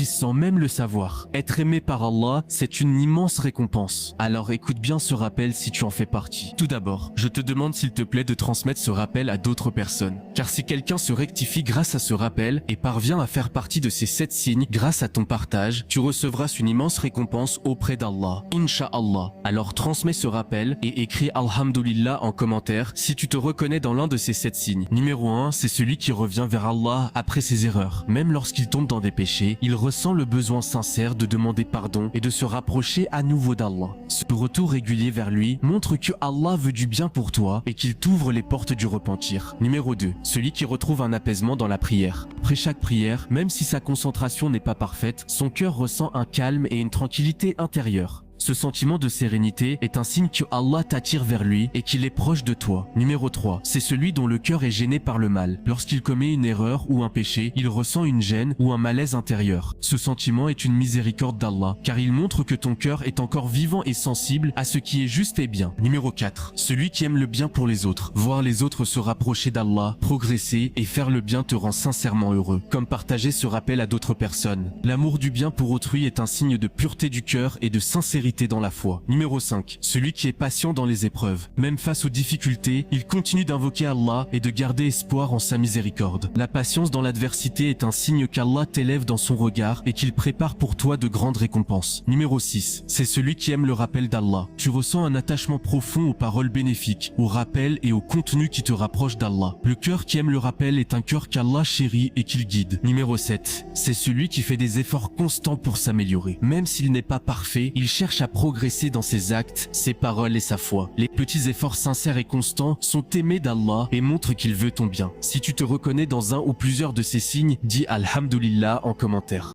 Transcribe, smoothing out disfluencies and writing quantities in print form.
sans même le savoir. Être aimé par Allah, c'est une immense récompense. Alors écoute bien ce rappel si tu en fais partie. Tout d'abord, je te demande s'il te plaît de transmettre ce rappel à d'autres personnes. Car si quelqu'un se rectifie grâce à ce rappel et parvient à faire partie de ces 7 signes grâce à ton partage, tu recevras une immense récompense auprès d'Allah. Inch'Allah. Alors transmets ce rappel et écris Alhamdulillah en commentaire si tu te reconnais dans l'un de ces 7 signes. Numéro 1, c'est celui qui revient vers Allah après ses erreurs. Même lorsqu'il tombe dans des péchés, il ressent le besoin sincère de demander pardon et de se rapprocher à nouveau d'Allah. Ce retour régulier vers lui montre que Allah veut du bien pour toi et qu'il t'ouvre les portes du repentir. Numéro 2, celui qui retrouve un apaisement dans la prière. Après chaque prière, même si sa concentration n'est pas parfaite, son cœur ressent un calme et une tranquillité intérieure. Ce sentiment de sérénité est un signe que Allah t'attire vers lui et qu'il est proche de toi. Numéro 3, c'est celui dont le cœur est gêné par le mal. Lorsqu'il commet une erreur ou un péché, il ressent une gêne ou un malaise intérieur. Ce sentiment est une miséricorde d'Allah, car il montre que ton cœur est encore vivant et sensible à ce qui est juste et bien. Numéro 4, celui qui aime le bien pour les autres. Voir les autres se rapprocher d'Allah, progresser et faire le bien te rend sincèrement heureux. Comme partager ce rappel à d'autres personnes. L'amour du bien pour autrui est un signe de pureté du cœur et de sincérité dans la foi. Numéro 5, celui qui est patient dans les épreuves. Même face aux difficultés, il continue d'invoquer Allah et de garder espoir en sa miséricorde. La patience dans l'adversité est un signe qu'Allah t'élève dans son regard et qu'il prépare pour toi de grandes récompenses. Numéro 6, c'est celui qui aime le rappel d'Allah. Tu ressens un attachement profond aux paroles bénéfiques, aux rappels et au contenu qui te rapproche d'Allah. Le cœur qui aime le rappel est un cœur qu'Allah chérit et qu'il guide. Numéro 7, c'est celui qui fait des efforts constants pour s'améliorer. Même s'il n'est pas parfait, il cherche à progresser dans ses actes, ses paroles et sa foi. Les petits efforts sincères et constants sont aimés d'Allah et montrent qu'il veut ton bien. Si tu te reconnais dans un ou plusieurs de ces signes, dis Alhamdulillah en commentaire.